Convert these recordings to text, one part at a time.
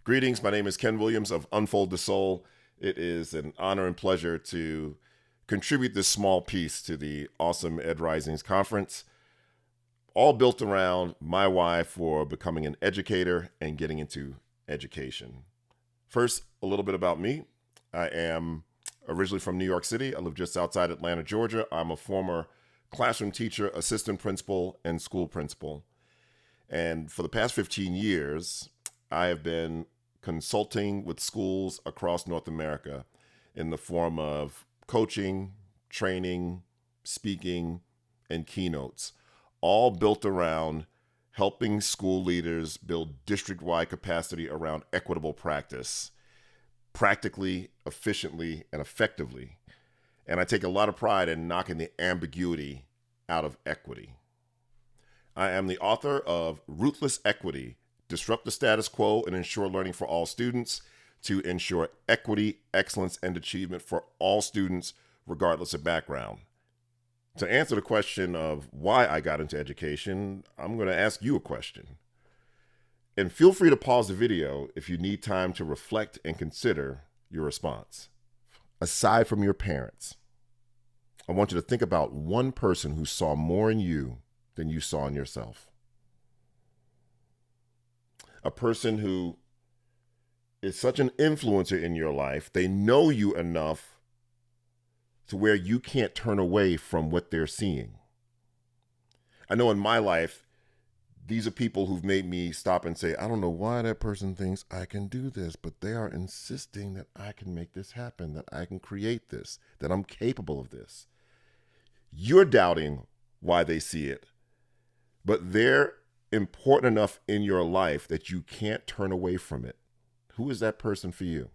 Greetings, my name is Ken Williams of Unfold the Soul. It is an honor and pleasure to contribute this small piece to the awesome EdRising conference, all built around my why for becoming an educator and getting into education. First, a little bit about me. I am originally from New York City. I live just outside Atlanta, Georgia. I'm a former classroom teacher, assistant principal, and school principal. And for the past 15 years, I have been consulting with schools across North America in the form of coaching, training, speaking, and keynotes, all built around helping school leaders build district-wide capacity around equitable practice, practically, efficiently, and effectively. And I take a lot of pride in knocking the ambiguity out of equity. I am the author of Ruthless Equity: Disrupt the Status Quo and Ensure Learning for All Students to ensure equity, excellence, and achievement for all students, regardless of background. To answer the question of why I got into education, I'm going to ask you a question. And feel free to pause the video if you need time to reflect and consider your response. Aside from your parents, I want you to think about one person who saw more in you than you saw in yourself. A person who is such an influencer in your life, they know you enough to where you can't turn away from what they're seeing. I know in my life, these are people who've made me stop and say, I don't know why that person thinks I can do this, but they are insisting that I can make this happen, that I can create this, that I'm capable of this. You're doubting why they see it, but they're important enough in your life that you can't turn away from it. Who is that person for you?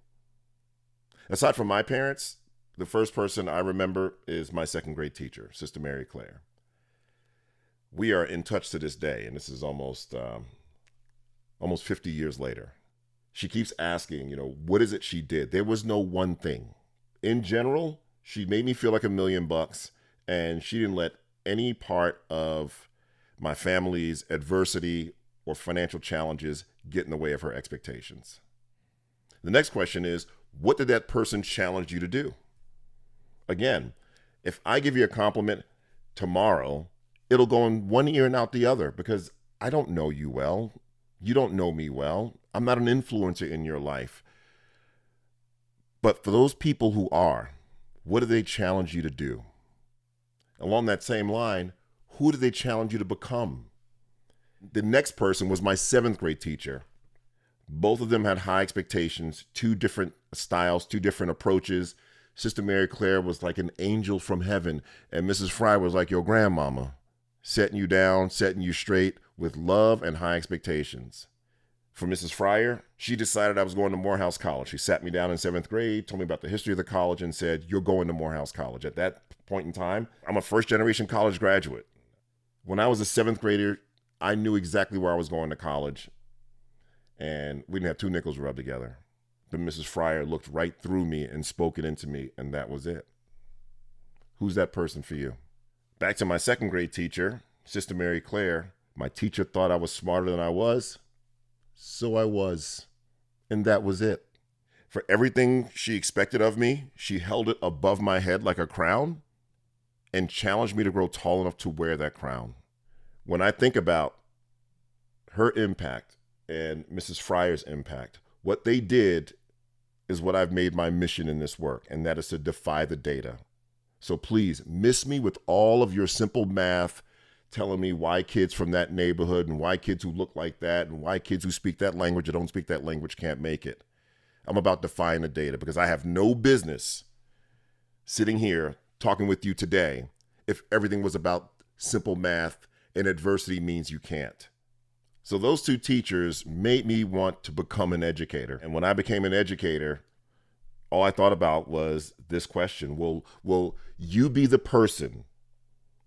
Aside from my parents, the first person I remember is my second grade teacher, Sister Mary Claire. We are in touch to this day, and this is almost 50 years later. She keeps asking, what is it she did? There was no one thing. In general, she made me feel like $1,000,000, and she didn't let any part of my family's adversity or financial challenges get in the way of her expectations. The next question is, what did that person challenge you to do? Again, if I give you a compliment tomorrow, it'll go in one ear and out the other because I don't know you well. You don't know me well. I'm not an influencer in your life. But for those people who are, what do they challenge you to do? Along that same line, who do they challenge you to become? The next person was my seventh grade teacher. Both of them had high expectations, two different styles, two different approaches. Sister Mary Claire was like an angel from heaven, and Mrs. Fry was like your grandmama, setting you down, setting you straight with love and high expectations. For Mrs. Fryer, she decided I was going to Morehouse College. She sat me down in seventh grade, told me about the history of the college, and said, you're going to Morehouse College. At that point in time, I'm a first-generation college graduate. When I was a seventh grader, I knew exactly where I was going to college, and we didn't have two nickels rubbed together. But Mrs. Fryer looked right through me and spoke it into me, and that was it. Who's that person for you? Back to my second grade teacher, Sister Mary Claire. My teacher thought I was smarter than I was, so I was, and that was it. For everything she expected of me, she held it above my head like a crown and challenged me to grow tall enough to wear that crown. When I think about her impact and Mrs. Fryer's impact, what they did is what I've made my mission in this work, and that is to defy the data. So please, miss me with all of your simple math telling me why kids from that neighborhood and why kids who look like that and why kids who speak that language or don't speak that language can't make it. I'm about defying the data because I have no business sitting here talking with you today if everything was about simple math and adversity means you can't. So those two teachers made me want to become an educator. And when I became an educator, all I thought about was this question: will you be the person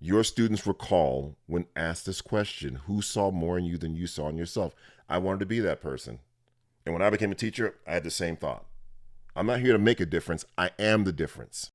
your students recall when asked this question? Who saw more in you than you saw in yourself? I wanted to be that person. And when I became a teacher, I had the same thought. I'm not here to make a difference. I am the difference.